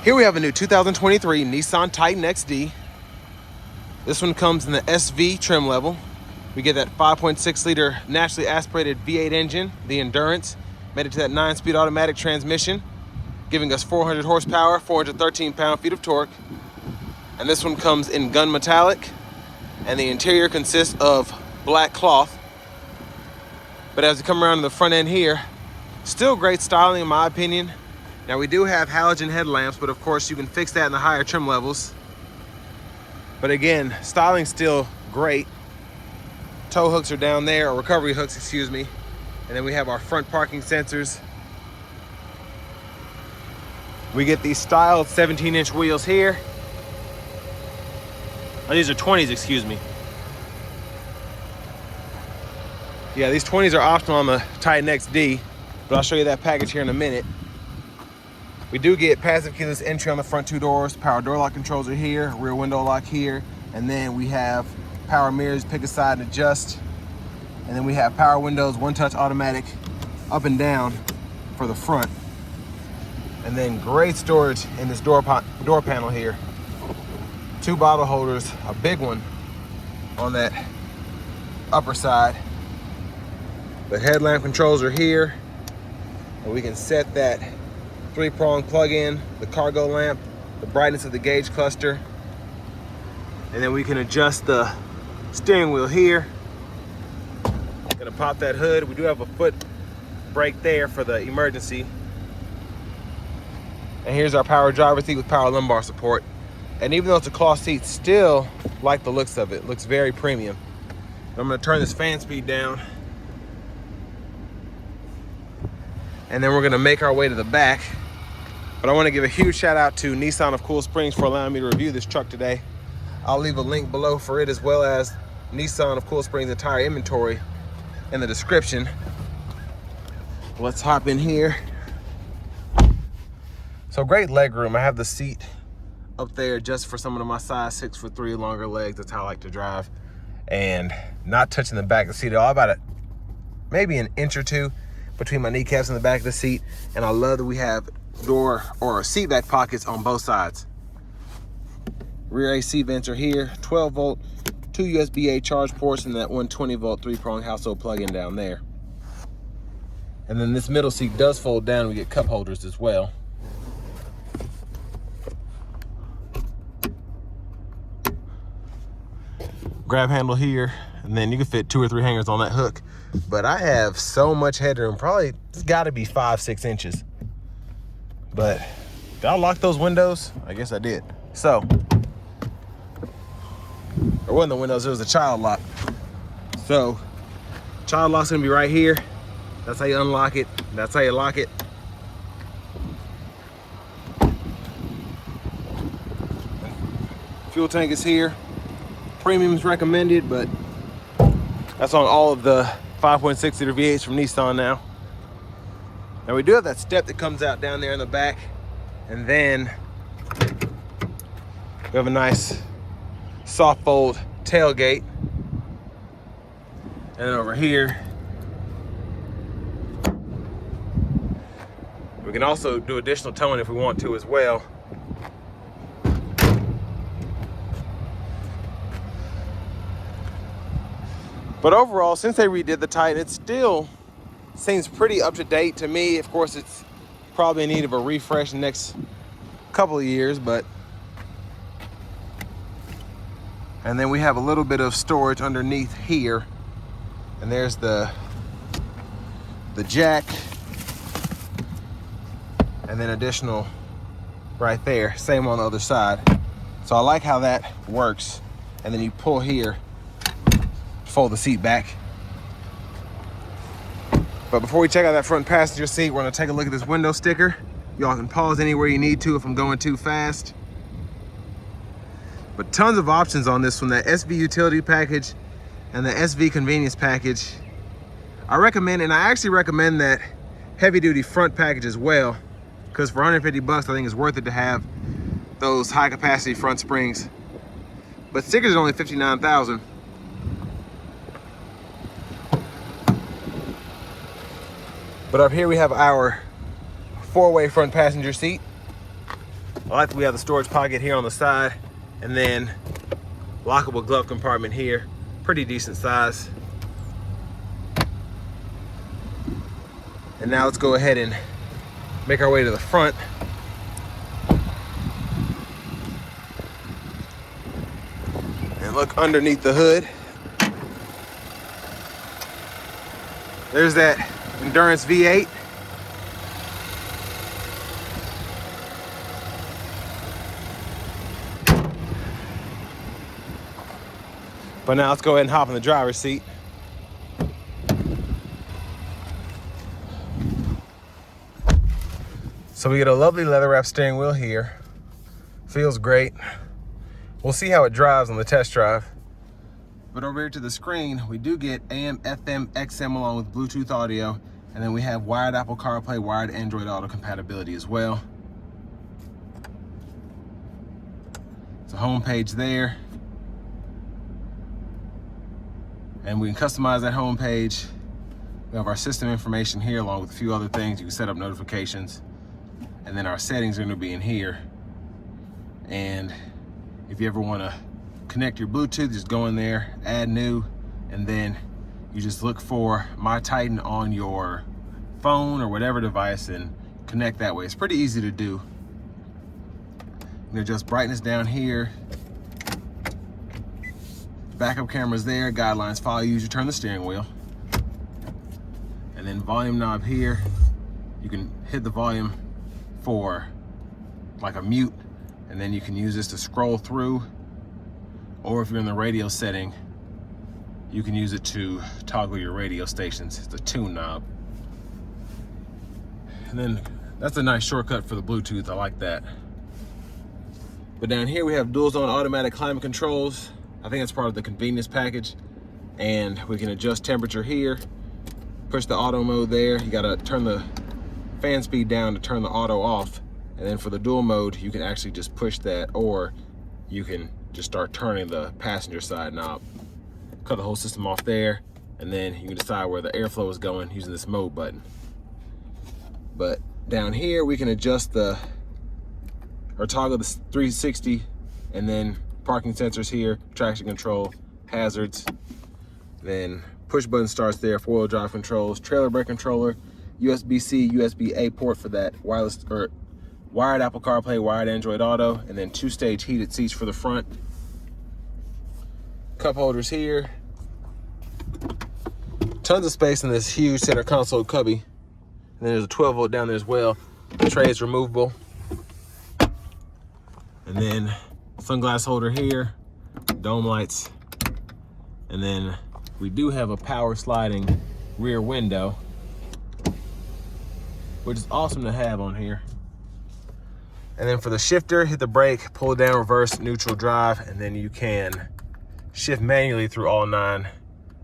Here we have a new 2023 Nissan Titan XD. This one comes in the SV trim level. We get that 5.6 liter naturally aspirated V8 engine, the Endurance, made it to that 9-speed automatic transmission, giving us 400 horsepower, 413 pound-feet of torque. And this one comes in gun metallic, and the interior consists of black cloth. But as we come around to the front end here, still great styling in my opinion. Now we do have halogen headlamps, but of course you can fix that in the higher trim levels. But again, styling still great. Tow hooks are down there, or recovery hooks, excuse me. And then we have our front parking sensors. We get these styled 17-inch wheels here. Oh, these are 20s, excuse me. Yeah, these 20s are optional on the Titan XD, but I'll show you that package here in a minute. We do get passive keyless entry on the front two doors. Power door lock controls are here, rear window lock here, and then we have power mirrors, pick a side and adjust. And then we have power windows, one-touch automatic up and down for the front. And then great storage in this door panel here. 2 bottle holders, a big one on that upper side. The headlamp controls are here, and we can set that 3-prong plug-in, the cargo lamp, the brightness of the gauge cluster, and then we can adjust the steering wheel here. Gonna pop that hood. We do have a foot brake there for the emergency. And here's our power driver seat with power lumbar support. And even though it's a cloth seat, still like the looks of it. Looks very premium. I'm gonna turn this fan speed down. And then we're gonna make our way to the back. But I wanna give a huge shout out to Nissan of Cool Springs for allowing me to review this truck today. I'll leave a link below for it, as well as Nissan of Cool Springs' entire inventory in the description. Let's hop in here. So great leg room. I have the seat up there just for someone of my size, 6'3", longer legs. That's how I like to drive. And not touching the back of the seat at all. About maybe an inch or two between my kneecaps and the back of the seat. And I love that we have door or seat back pockets on both sides. Rear AC vents are here, 12 volt, 2 USB-A charge ports, and that 120 volt 3-prong household plug-in down there. And then this middle seat does fold down. We get cup holders as well. Grab handle here, and then you can fit 2 or 3 hangers on that hook. But I have so much headroom, probably it's got to be 5-6 inches. But did I lock those windows? I guess I did. So, it wasn't the windows, it was the child lock. So, child lock's gonna be right here. That's how you unlock it. That's how you lock it. Fuel tank is here. Premium's recommended, but that's on all of the 5.6 liter V8s from Nissan now. Now we do have that step that comes out down there in the back, and then we have a nice soft fold tailgate. And then over here, we can also do additional towing if we want to as well. But overall, since they redid the Titan, it still seems pretty up to date to me. Of course, it's probably in need of a refresh in the next couple of years, but. And then we have a little bit of storage underneath here. And there's the jack. And then additional right there, same on the other side. So I like how that works. And then you pull here, fold the seat back. But before we check out that front passenger seat, we're gonna take a look at this window sticker. Y'all can pause anywhere you need to if I'm going too fast. But tons of options on this one, that SV utility package and the SV convenience package. I recommend, and I actually recommend that heavy duty front package as well, because for 150 bucks, I think it's worth it to have those high capacity front springs. But stickers are only 59,000. But up here we have our 4-way front passenger seat. I like that we have the storage pocket here on the side, and then lockable glove compartment here. Pretty decent size. And now let's go ahead and make our way to the front. And look underneath the hood. There's that Endurance V8. But now let's go ahead and hop in the driver's seat. So we get a lovely leather wrap steering wheel here. Feels great. We'll see how it drives on the test drive. But over here to the screen, we do get AM, FM, XM along with Bluetooth audio. And then we have wired Apple CarPlay, wired Android Auto compatibility as well. It's a home page there. And we can customize that home page. We have our system information here along with a few other things. You can set up notifications. And then our settings are gonna be in here. And if you ever wanna connect your Bluetooth, just go in there, add new, and then you just look for My Titan on your phone or whatever device and connect that way. It's pretty easy to do. You can adjust brightness down here. Backup cameras there, guidelines, follow you as you turn the steering wheel. And then volume knob here. You can hit the volume for like a mute, and then you can use this to scroll through, or if you're in the radio setting, you can use it to toggle your radio stations. It's a tune knob. And then that's a nice shortcut for the Bluetooth. I like that. But down here we have dual zone automatic climate controls. I think that's part of the convenience package. And we can adjust temperature here, push the auto mode there. You gotta turn the fan speed down to turn the auto off. And then for the dual mode, you can actually just push that, or you can just start turning the passenger side knob. Cut the whole system off there, and then you can decide where the airflow is going using this mode button. But down here, we can adjust or toggle the 360, and then parking sensors here, traction control, hazards, then push button starts there, four-wheel drive controls, trailer brake controller, USB-C, USB-A port for that wireless or wired Apple CarPlay, wired Android Auto, and then two-stage heated seats for the front. Cup holders here. Tons of space in this huge center console cubby. And then there's a 12-volt down there as well. The tray is removable. And then sunglass holder here, dome lights. And then we do have a power sliding rear window, which is awesome to have on here. And then for the shifter, hit the brake, pull down, reverse, neutral, drive, and then you can shift manually through all 9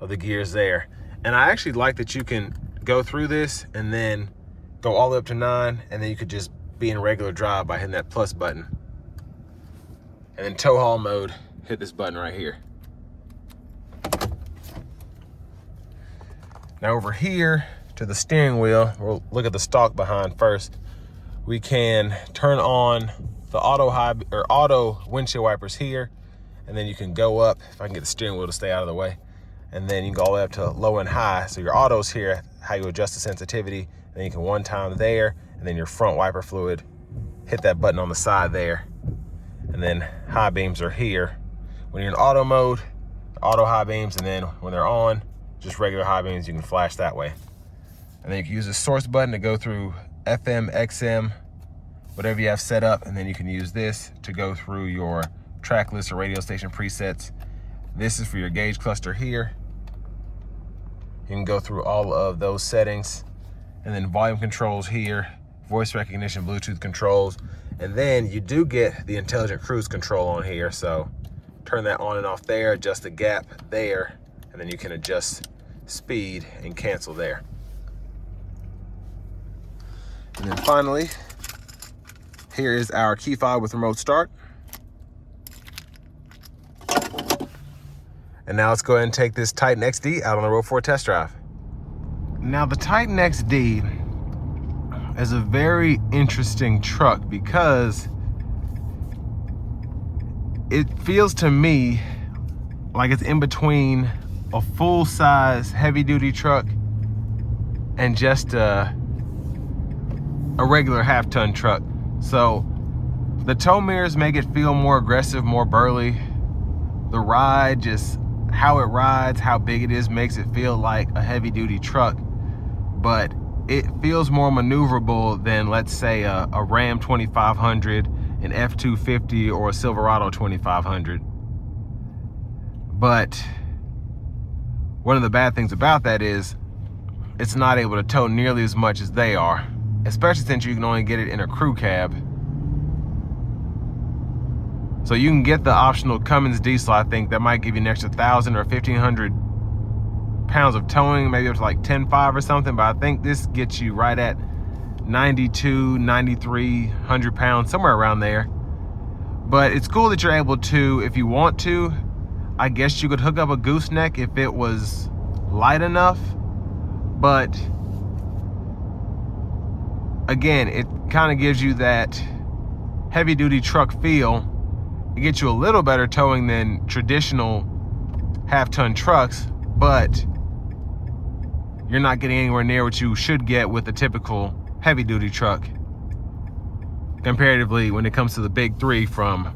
of the gears there. And I actually like that you can go through this and then go all the way up to 9, and then you could just be in regular drive by hitting that plus button. And then tow haul mode, hit this button right here. Now over here to the steering wheel, we'll look at the stalk behind first. We can turn on the auto windshield wipers here, and then you can go up, if I can get the steering wheel to stay out of the way, and then you can go all the way up to low and high. So your auto's here, how you adjust the sensitivity, and then you can one time there, and then your front wiper fluid, hit that button on the side there. And then high beams are here. When you're in auto mode, auto high beams, and then when they're on, just regular high beams, you can flash that way. And then you can use the source button to go through FM, XM, whatever you have set up, and then you can use this to go through your track list or radio station presets. This is for your gauge cluster here. You can go through all of those settings, and then volume controls here, voice recognition, Bluetooth controls, and then you do get the intelligent cruise control on here. So turn that on and off there, adjust the gap there, and then you can adjust speed and cancel there. And then finally, here is our key fob with remote start. And now let's go ahead and take this Titan XD out on the road for a test drive. Now the Titan XD is a very interesting truck because it feels to me like it's in between a full-size heavy-duty truck and just a regular half-ton truck. So the tow mirrors make it feel more aggressive, more burly. The ride, just how it rides, how big it is, makes it feel like a heavy-duty truck, but it feels more maneuverable than, let's say, a Ram 2500, an F250, or a Silverado 2500. But one of the bad things about that is it's not able to tow nearly as much as they are, especially since you can only get it in a crew cab. So you can get the optional Cummins diesel, I think, that might give you an extra 1,000 or 1,500 pounds of towing, maybe up to like 10.5 or something, but I think this gets you right at 92, 9,300 pounds, somewhere around there. But it's cool that you're able to, if you want to, I guess you could hook up a gooseneck if it was light enough, but again, it kind of gives you that heavy-duty truck feel. It gets you a little better towing than traditional half-ton trucks, but you're not getting anywhere near what you should get with a typical heavy-duty truck, comparatively when it comes to the big three from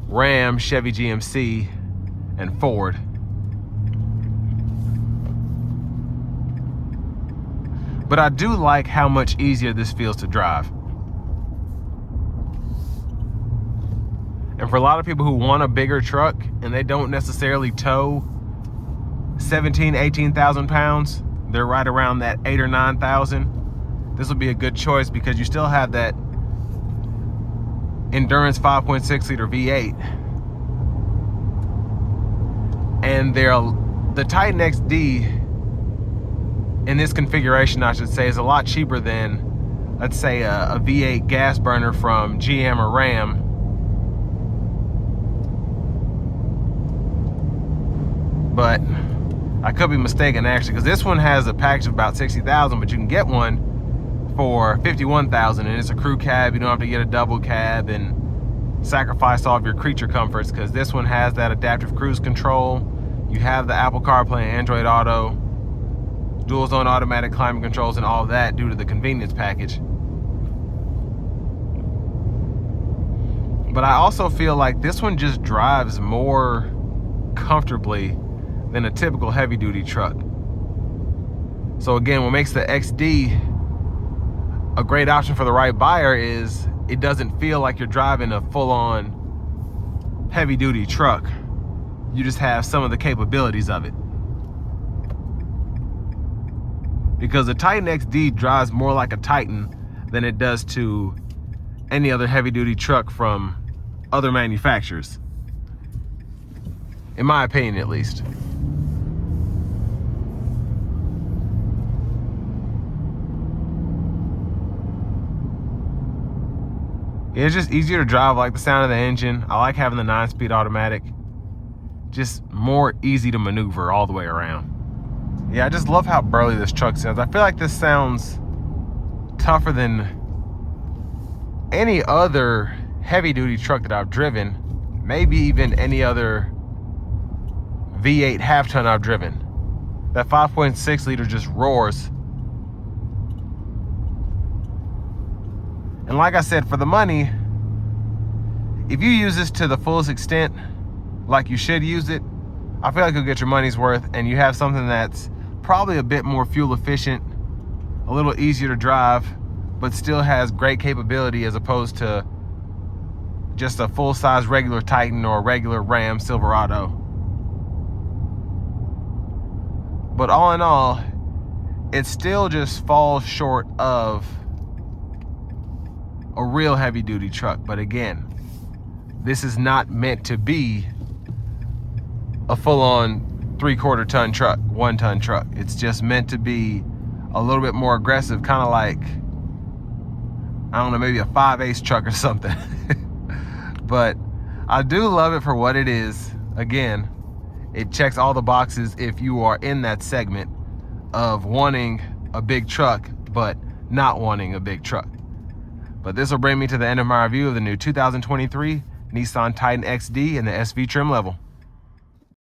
Ram, Chevy GMC, and Ford. But I do like how much easier this feels to drive. And for a lot of people who want a bigger truck and they don't necessarily tow 17, 18,000 pounds, they're right around that 8 or 9,000. This will be a good choice because you still have that endurance 5.6 liter V8. And the Titan XD in this configuration, I should say, is a lot cheaper than, let's say, a V8 gas burner from GM or Ram. But I could be mistaken, actually, because this one has a package of about 60,000, but you can get one for 51,000, and it's a crew cab. You don't have to get a double cab and sacrifice all of your creature comforts, because this one has that adaptive cruise control. You have the Apple CarPlay and Android Auto, dual zone automatic climate controls, and all of that due to the convenience package. But I also feel like this one just drives more comfortably than a typical heavy-duty truck. So again, what makes the XD a great option for the right buyer is it doesn't feel like you're driving a full-on heavy-duty truck. You just have some of the capabilities of it. Because the Titan XD drives more like a Titan than it does to any other heavy-duty truck from other manufacturers. In my opinion, at least. It's just easier to drive. I like the sound of the engine. I like having the 9-speed automatic. Just more easy to maneuver all the way around. Yeah, I just love how burly this truck sounds. I feel like this sounds tougher than any other heavy-duty truck that I've driven. Maybe even any other V8 half-ton I've driven. That 5.6 liter just roars. And like I said, for the money, if you use this to the fullest extent, like you should use it, I feel like you'll get your money's worth, and you have something that's probably a bit more fuel efficient, a little easier to drive, but still has great capability as opposed to just a full-size regular Titan or a regular Ram Silverado. But all in all, it still just falls short of a real heavy-duty truck. But again, this is not meant to be a full-on 3/4 ton truck, 1 ton truck. It's just meant to be a little bit more aggressive, kind of like, I don't know, maybe a 5/8 truck or something. But I do love it for what it is. Again, it checks all the boxes if you are in that segment of wanting a big truck but not wanting a big truck. But this will bring me to the end of my review of the new 2023 Nissan Titan XD in the SV trim level.